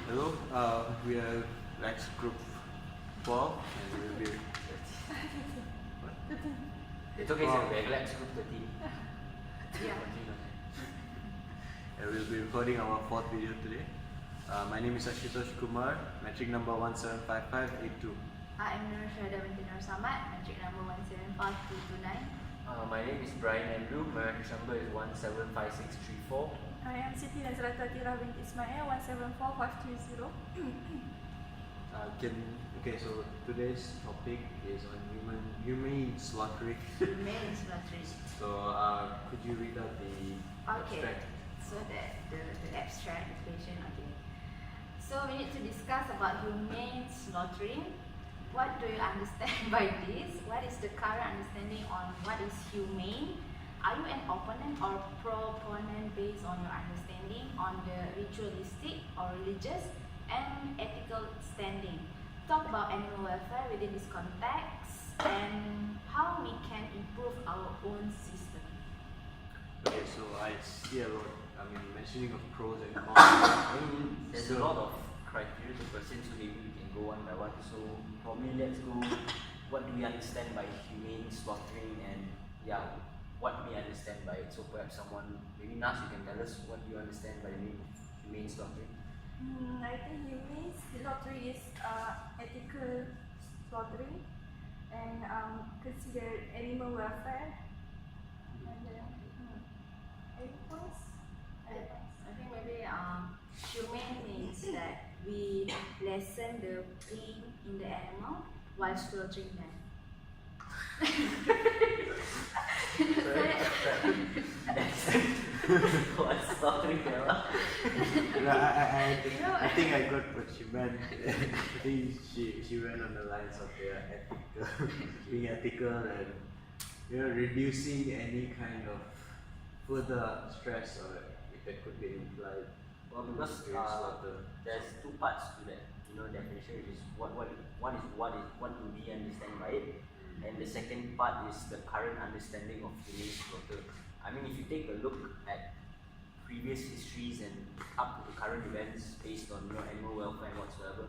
Hello, we are Rex Group 4 and we will be. It's okay, sir. We're Rex Group 13. Yeah. And we'll be recording our fourth video today. My name is Ashutosh Kumar, metric number 175582. I'm Nur Syahada Binti Samad, metric number 175229. My name is Brian Andrew. My reference number is 175634. I am Siti Nazrata Tira binti Ismail, 174530. So today's topic is on humane slaughtering. Humane slaughtering. So could you read out the abstract? So that the abstract equation. Okay. So we need to discuss about humane slaughtering. What do you understand by this? What is the current understanding on what is humane? Are you an opponent or proponent based on your understanding on the ritualistic or religious and ethical standing? Talk about animal welfare within this context and how we can improve our own system. Okay, so I see a lot, mentioning of pros and cons. There's a lot of criteria to question, so maybe we can go one by one. So probably let's go, what do we understand by humane slaughtering, and what we understand by it. So perhaps someone, maybe Nas, you can tell us what you understand by the name humane slaughtering. I think humane slaughtering is ethical slaughtering and consider animal welfare. And any points? I think maybe humane means that we lessen the pain in the animal while slaughtering them. What's slaughtering them? I think I got what she meant. I think she went on the lines of the ethical, being ethical and reducing any kind of further stress or if that could be implied. Well, because there's two parts to that, definition, which is what do we understand by it, and the second part is the current understanding of humane slaughter. I mean, if you take a look at previous histories and up to the current events based on animal welfare and whatsoever,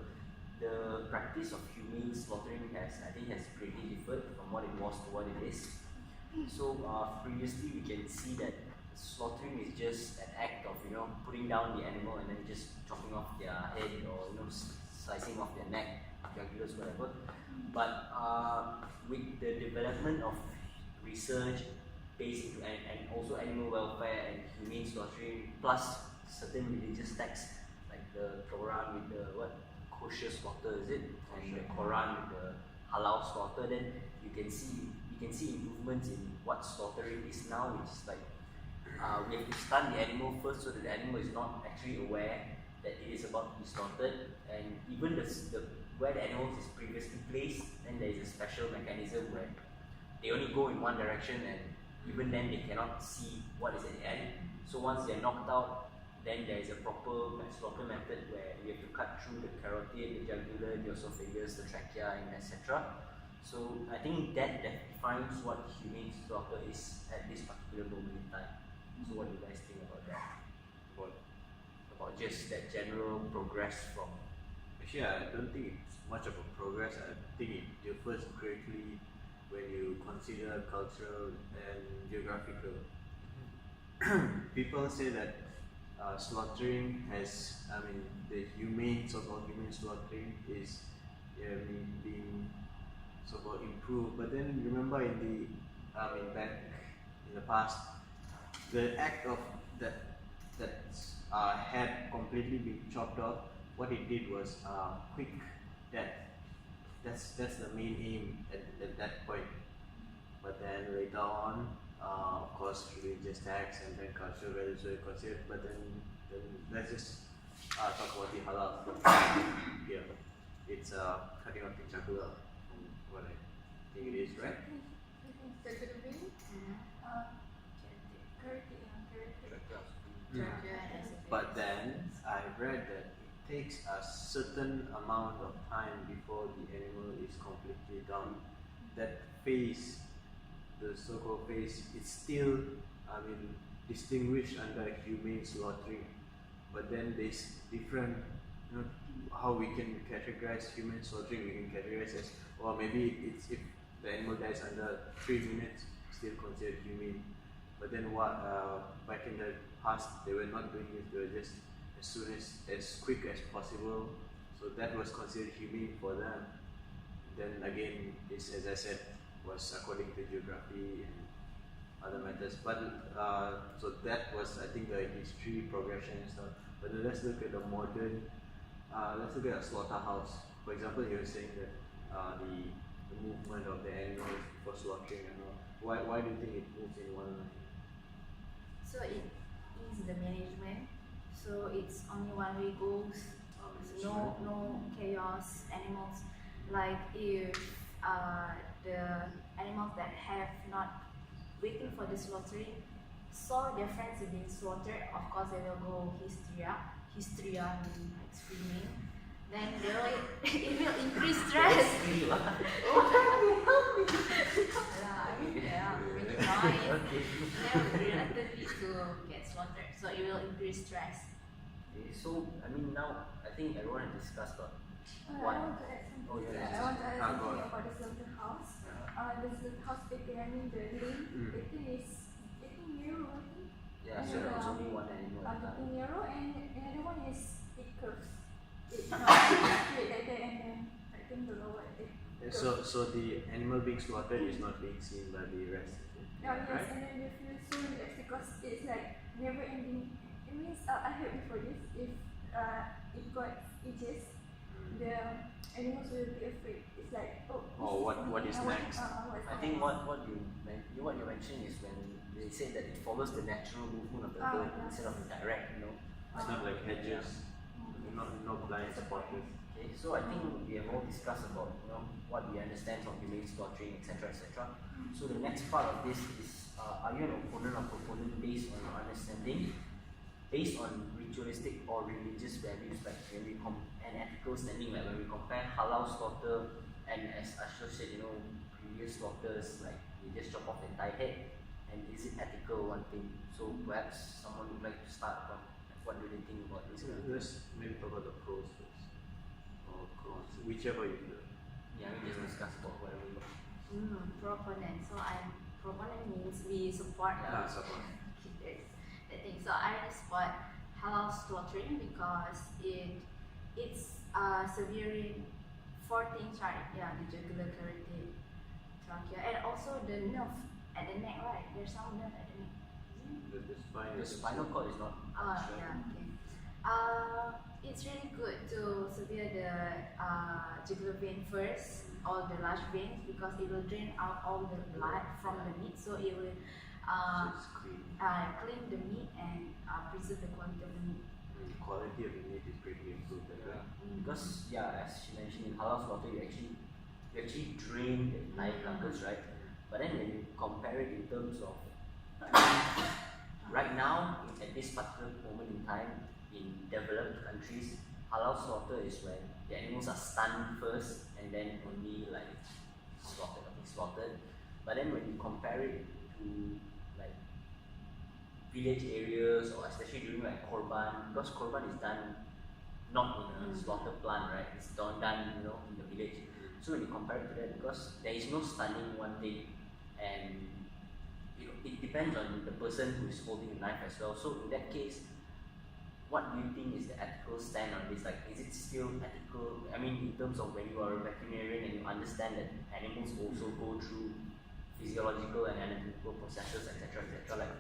the practice of humane slaughtering has greatly differed from what it was to what it is. So previously we can see that slaughtering is just an act of putting down the animal and then just chopping off their head or slicing off their neck, jugulars, whatever. But with the development of research based into and also animal welfare and humane slaughtering, plus certain religious texts like the Quran with the kosher slaughter, is it, and the Quran with the halal slaughter, then you can see improvements in what slaughtering is now, which is like we have to stun the animal first so that the animal is not actually aware that it is about to be slaughtered, and even where the animal is previously placed, then there is a special mechanism where they only go in one direction, and even then they cannot see what is at the end. So once they are knocked out, then there is a proper slaughter method where you have to cut through the carotid, the jugular, the esophagus, the trachea, and etc. So I think that defines what humane slaughter is at this particular moment in time. So what do you guys think about that? About just that general progress from... Actually, I don't think it's much of a progress. I think it differs greatly when you consider cultural and geographical. People say that slaughtering has, the so-called humane slaughtering is being so-called improved. But then remember back in the past, the act of that head completely being chopped off, what it did was quick death. That's the main aim at that point. But then later on, of course, religious texts and then cultural values were considered. But then let's just talk about the halal food. Here, it's cutting off the jugular, what I think it is, right? But then I read that it takes a certain amount of time before the animal is completely done. That phase, the so-called phase, it's still distinguished under humane slaughtering. but then there's different, you know, how we can categorize human slaughtering. We can categorize as, or maybe it's if the animal dies under 3 minutes, still considered humane. But then what back in the past they were not doing it. They were just as soon as quick as possible. So that was considered humane for them. Then again, it's, as I said, was according to geography and other matters. But so that was, I think, the history progression and stuff. But then let's look at the modern. Let's look at a slaughterhouse. For example, you were saying that the movement of the animals for slaughtering and all. Why do you think it moves in one line? So it is the management. So it's only one way goes. So no chaos animals. Like if the animals that have not waiting for the slaughtering saw their friends have been slaughtered, of course they will go hysteria meaning like screaming. Then they will, it will increase stress. Really noise. They will reluctantly to get slaughtered. So it will increase stress. Okay, so I mean now I think everyone has discussed about I what. want to add something. Oh, yeah, I want to add go something on. about the slaughterhouse. Yeah. The slaughterhouse 18, I mean the lane, Mm. 18 is 18 euro, I think. Yeah, And so it's only one animal at a 15 time. euro, and another one is it curves. It's not straight like that, and then I think the lower it curves. So the animal being slaughtered is not being seen by the rest. Yeah, yes, Right? and then you feel so relaxed because it's like never ending. It means I heard before this, if it got ages, the animals will be afraid. It's like, oh, Oh, what is next? I think what you mentioned is when they say that it follows the natural movement of the bird yeah. instead of direct, you know. It's not like hedges, no blind spots. Okay, so I think we have all discussed about what we understand from humane slaughtering, etc., etc. So the next part of this is, are you an opponent or proponent based on your understanding, based on ritualistic or religious values, like when we and ethical standing, like when we compare halal slaughter and, as Ashur said, previous slaughters, like we just chop off the entire head, and is it ethical, one thing? So perhaps someone would like to start from, like, what do they think about this? Let's maybe talk about the pros first, or cons, whichever you do. Yeah, we just discuss about whatever you want. Proponent. So I'm proponent means we support Yeah, support. the thing. So I support halal slaughtering because it's severing 4 things, right? Yeah, the jugular, carotid, trachea, and also the nerve at the neck, right? There's some nerve at the neck. The spine. The spinal cord is not. sure. Yeah, okay. It's really good to severe the jugular vein first, all the large veins, because it will drain out all the blood from the meat, so it will So it's clean. clean the meat and preserve the quality of the meat. The quality of the meat is greatly improved as well. Because as she mentioned, in halal slaughter you actually drain the entire carcass, right? But then when you compare it in terms of right now, at this particular moment in time, in developed countries, halal slaughter is when the animals are stunned first and then only like slaughtered. But then when you compare it to like village areas, or especially during like korban, because korban is done not in a slaughter plant, right? It's done in the village. So when you compare it to that, because there is no stunning, one thing, and it depends on the person who is holding the knife as well. So in that case, what do you think is the ethical stand on this? Like, is it still ethical? I mean, in terms of when you are a veterinarian and you understand that animals also go through physiological and anatomical processes, etc., etc. Like,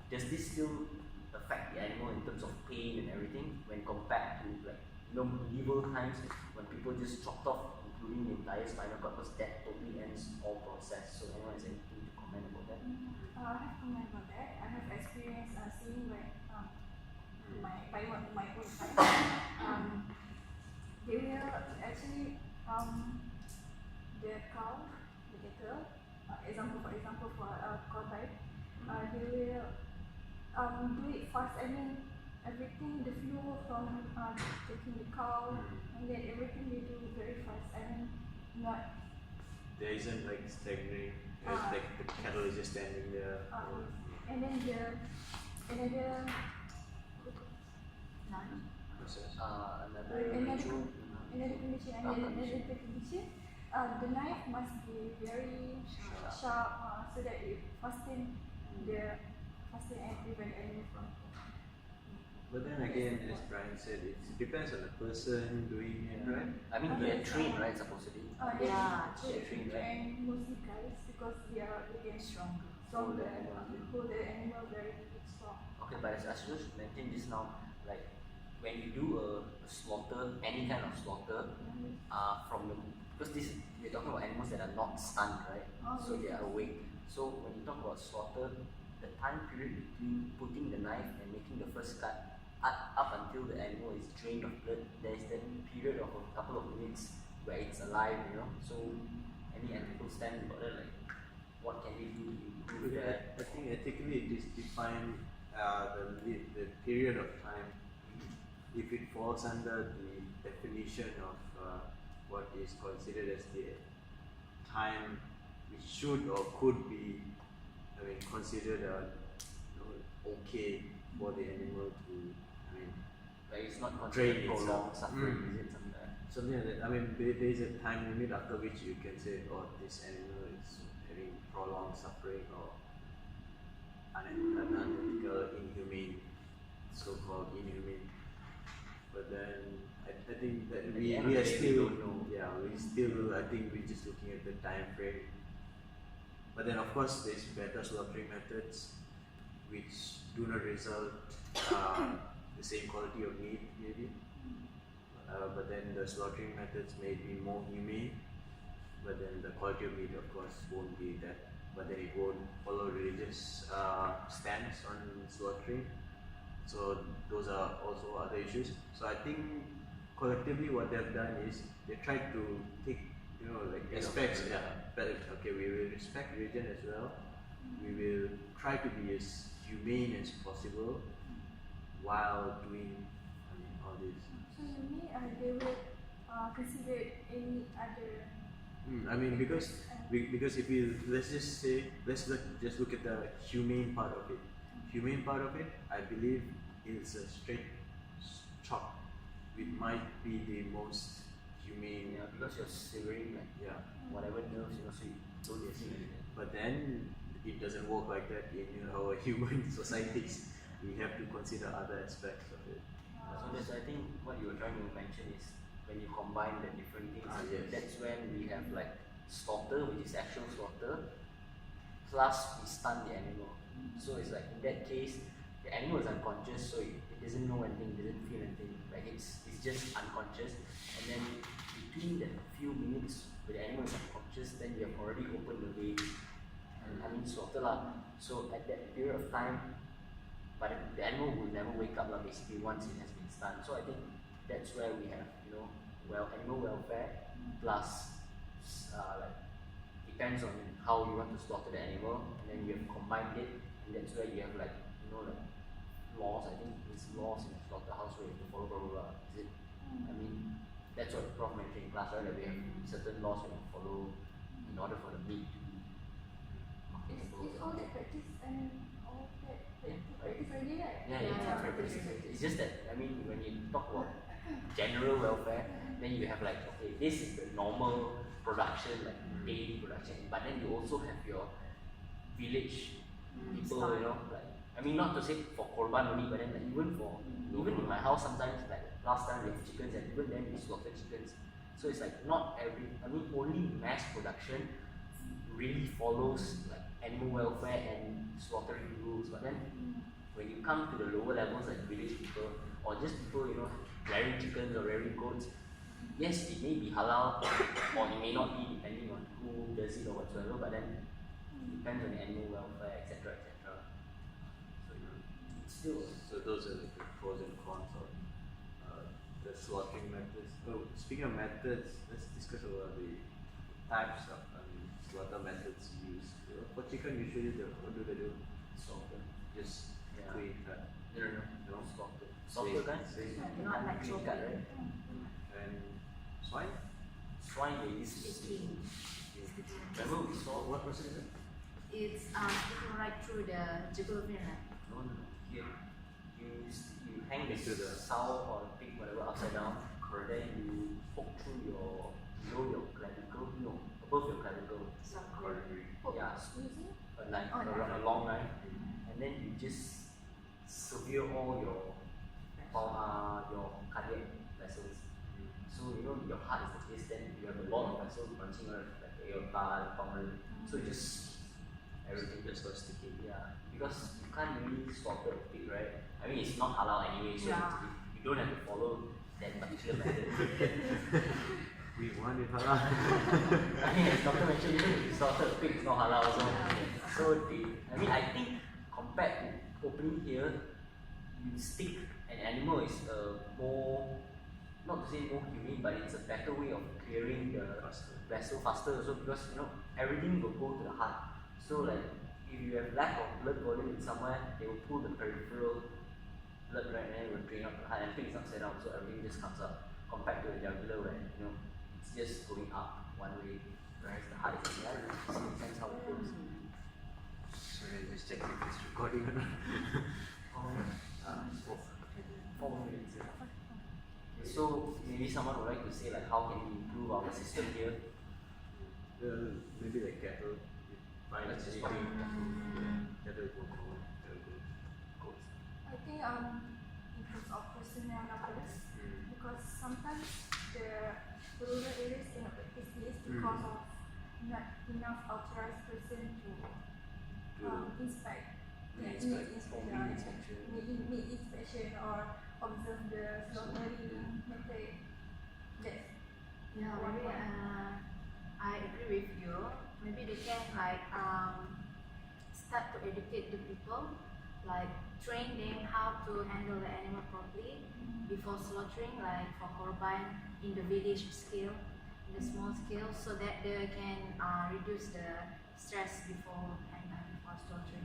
does this still affect the animal in terms of pain and everything when compared to like medieval times when people just chopped off, including the entire spinal cord, because that totally ends all process? So anyone has anything to comment about that? I have comment about that. I have experience seeing like my own time. They will actually the cow, the cattle, for example for cow type, they will do it fast. I mean everything, the flow from taking the cow and then everything they do very fast. I mean not. There isn't like staggering. Like the cattle is just standing there. And then the process? Another Another ritual. Another condition, the knife must be very sharp, so that it fasten and prevent animal from. But then again, as Brian said, it depends on the person doing it, right? I mean, they're trained, right? Supposedly. Yeah, They're trained, right? And mostly guys, because they can stronger. stronger Hold the and animal. hold the animal very strong. Okay, but as Ashutosh mentioned just now, like when you do a slaughter, any kind of slaughter, from the because we're talking about animals that are not stunned, right? Oh, So they yes. are awake. So when you talk about slaughter, the time period between putting the knife and making the first cut up until the animal is drained of blood, there is that period of a couple of minutes where it's alive, you know. So any ethical stand about it, like what can we do to improve that? I think ethically it is defined the period of time. If it falls under the definition of what is considered as the time which should or could be, considered okay for the animal to, Like it's not Drain considered prolonged itself. suffering, Mm. is it something like that? something like that. There is a time limit after which you can say, oh, this animal is having prolonged suffering or unethical, inhumane, so-called inhumane. But then I think that At we the end of are the day, we still, don't know. I think we're just looking at the time frame. But then of course there's better slaughtering methods which do not result the same quality of meat maybe. But then the slaughtering methods may be more humane, but then the quality of meat of course won't be that, but then it won't follow religious stance on slaughtering. So those are also other issues. So I think collectively what they've done is they tried to take, like aspects, but okay, we will respect religion as well. We will try to be as humane as possible while doing all this. So you mean they will consider any other? Because if we let's just say just look at the humane part of it. Humane part of it, I believe, is a straight chop. It might be the most humane. Yeah, because you're severing like Yeah. whatever nerves, so you don't see anything. But then it doesn't work like that in our human societies. We have to consider other aspects of it. So that's I think what you were trying to mention is when you combine the different things, Yes. that's when we have like slaughter, which is actual slaughter, plus we stun the animal. So it's like in that case, the animal is unconscious, so it doesn't know anything, doesn't feel anything. Like it's just unconscious, and then between the few minutes where the animal is unconscious, then you have already opened the way. Slaughter lah. So at that period of time, but the animal will never wake up lah, basically once it has been stunned. So I think that's where we have animal welfare plus like depends on how you want to slaughter the animal, and then you have combined it, and that's where you have like laws. I think it's laws in the slaughterhouse where you have to follow blah blah blah. Is it? That's what Prof mentioned in class, right? That we have certain laws we have to follow in order for the meat to be marketable. Is all that practice and all that practice already, right? Yeah, it's practice. It's just that when you talk about general welfare, then you have like, okay, this is the normal production, like daily production, but then you also have your village people, not to say for korban only, but then like even in my house sometimes, like last time we have chickens, and even then we slaughter chickens. So it's like not only mass production really follows like animal welfare and slaughtering rules, but then when you come to the lower levels like village people or just people rearing chickens or rearing goats, yes, it may be halal or it may not be depending on who does it or whatsoever, but then it depends on the animal welfare, etc. So it's still So those are the pros and cons of the slaughtering methods. Oh, speaking of methods, let's discuss about the types of slaughter methods used. For chicken, usually what do they do? slaughter. Just Yeah. clean cut. No, slaughter kan? Not like Clean cut, right? And swine? Swine they use Sticking. Remember we saw What process is it? It's sticking right through the jugular vein, right? No. Here, you hang the Into the- sow or pig, whatever, upside down. Then you poke through your below your clavicle, no, above your clavicle. Yeah. Squeezing? A knife, Oh, a long knife, and then you just severe all your cardiac vessels. So you know your heart is the case, then you have a lot of vessels branching out like the aorta, the pulmonary. So you just everything just starts sticking. Yeah, because you can't really slaughter a pig, right? I mean it's not halal anyway, so Yeah. you don't have to follow that particular method. We want it halal. I mean, as Doctor mentioned, even if you slaughter a pig, it's not halal also. So I mean, I think compared to opening here, you stick an animal is a more, not to say more humane, but it's a better way of clearing the vessel faster also, because you know everything will go to the heart. So like if you have lack of blood volume in somewhere, they will pull the peripheral blood right, and then it will drain up the heart, and pig is upside down, so everything just comes up. Compared to the jugular, where you know it's just going up one way, whereas the heart is yeah, it makes sense how it goes. Sorry, just check if it's recording or not. 4 minutes. Yeah. So maybe someone would like to say like how can we improve our system here? Maybe like cattle. Find Let's just anything. Mm. Cattle go cold, cattle go goats. I think in terms of personnel numbers, because sometimes the rural areas cannot practice this because of not enough authorized person to inspect. Inspect. Need inspection or observe the slaughtering method. That's Yeah, one maybe point. I agree with you. Maybe they can like start to educate the people, like train them how to handle the animal properly before slaughtering, like for korban in the village scale, in the small scale, so that they can reduce the stress before and before slaughtering.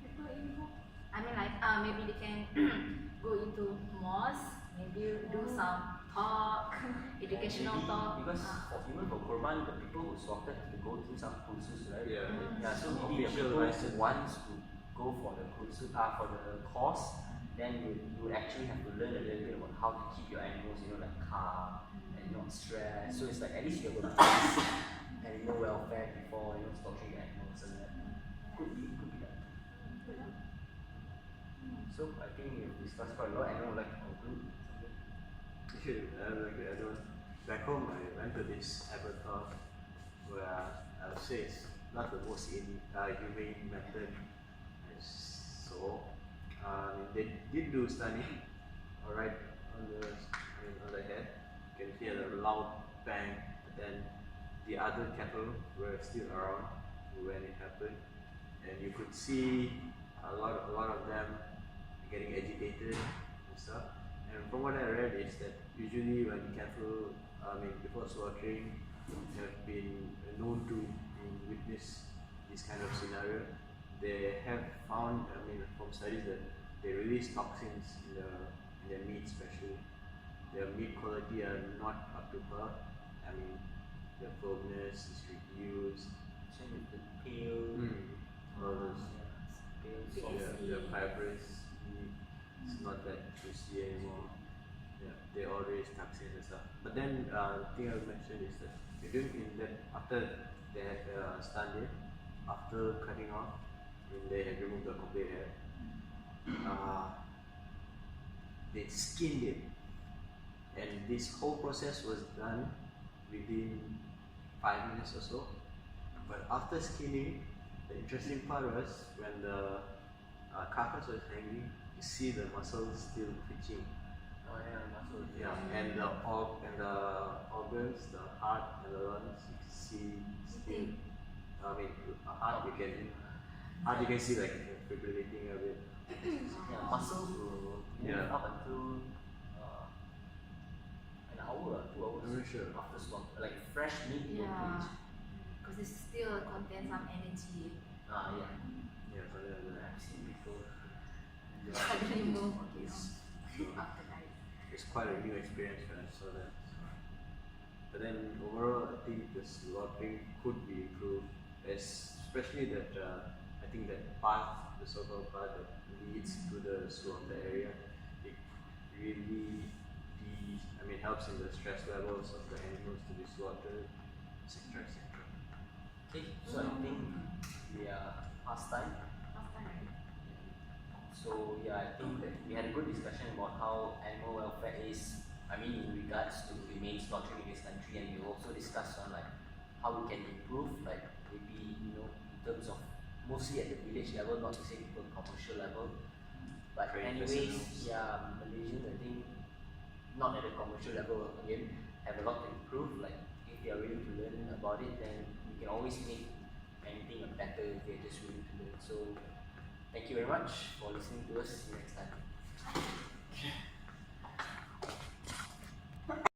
People involved. I mean, like maybe they can go into mosque, maybe do some talk, educational Maybe talk. because even for Korban, the people who slaughter have to go through some kursus, right? Yeah. Yeah, so maybe the Official people license. who wants to go for the kursus, for the course, then you would actually have to learn a little bit about how to keep your animals, you know, like calm and not stressed. So it's like at least you're going to practice animal welfare before you know slaughtering the animals and that. Could be that. So I think we've discussed quite a lot. I know like conclude something. I don't. Back home, I went to this abattoir where I would say it's not the most humane method. So they did do stunning, alright, on the head. You can hear the loud bang. But then the other cattle were still around when it happened, and you could see a lot of them getting agitated and stuff. And from what I read is that usually when cattle, before slaughtering, have been known to witness this kind of scenario, they have found, from studies that they release toxins in their meat, especially. Their meat quality are not up to par. The firmness is reduced. Same with the pale. All those, Pale soft. the fibrous meat, it's not that juicy anymore. Yeah, they all raise toxins and stuff. But then the thing I mentioned is that after they had stunned it, after cutting off, when they had removed the complete head, they skinned it, and this whole process was done within 5 minutes or so. But after skinning, the interesting part was when the carcass was hanging, you see the muscles still twitching. Oh yeah, muscle. Yeah, and the organs, the heart and the lungs, you can see still. Heart you can see like fibrillating a bit. Yeah, muscles will move up until an hour, 2 hours I'm not sure. after slaughter. Like fresh meat will Yeah, twitch. because it still contains some energy. Yeah. Yeah, something like that. I've seen before. Suddenly move, So after that. it's quite a new experience when I saw that. But then overall, I think the slaughtering could be improved, especially that I think that path, the so-called path that leads to the slaughter area, it helps in the stress levels of the animals to be slaughtered, etc. etc. Okay, so I think we are past time. Last time, right? So yeah, I think that we had a good discussion about how animal welfare is. I mean, in regards to humane slaughtering in this country, and we also discussed on like how we can improve, like maybe in terms of mostly at the village level, not to say people commercial level. But Trade anyways, facilities. yeah, Malaysians I think not at the commercial level again have a lot to improve. Like if they are willing to learn about it, then we can always make anything better if they're just willing to learn. So thank you very much for listening to us. See you next time.